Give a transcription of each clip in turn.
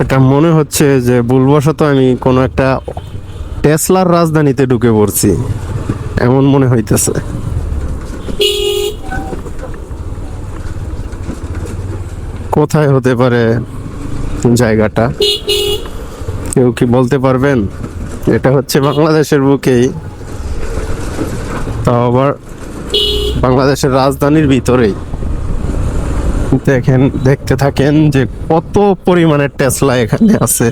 এটা মনে হচ্ছে যে ভুলবশত আমি কোনো একটা টেসলার রাজধানীতে ঢুকে পড়ছি, এমন মনে হইতেছে। কোথায় হতে পারে জায়গাটা, কেউ কি বলতে পারবেন? এটা হচ্ছে বাংলাদেশের বুকেই, তাও আবার বাংলাদেশের রাজধানীর ভিতরেই। দেখেন, দেখতে থাকেন যে কত পরিমাণে টেসলা এখানে আছে।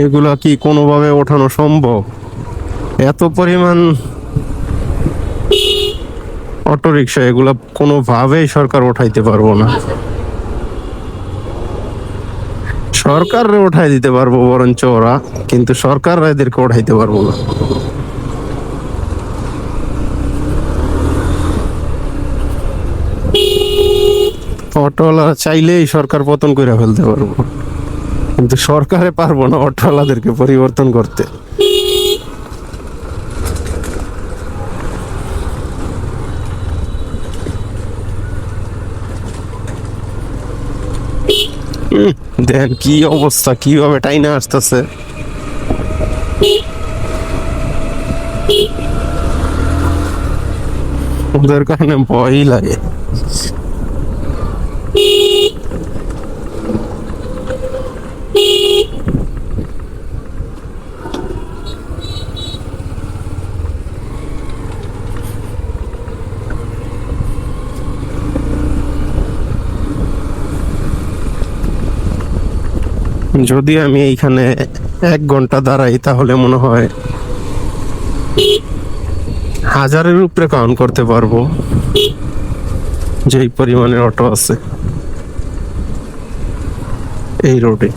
এগুলা কি কোনোভাবে ওঠানো সম্ভব? এত পরিমাণ অটোরিকশা, এগুলা কোনোভাবেই সরকার উঠাইতে পারবো না। সরকারে উঠাই দিতে পারবো বরঞ্চ ওরা, কিন্তু সরকার এদেরকে উঠাইতে পারবো না। অটোওয়ালা চাইলেই সরকার পতন করে ফেলতে পারবো, কিন্তু সরকারে পারবো না অটোওয়ালাদেরকে পরিবর্তন করতে। দেখ কি অবস্থা, কিভাবে টাইনা আসতেছে। ওদের কারণে ভয়ই লাগে। যদি আমি এইখানে 1 ঘন্টা দাঁড়াই তাহলে মনে হয় 1000-এর উপরে কাউন্ট করতে পারবো, যেই পরিমাণে অটো আছে এই রোডে।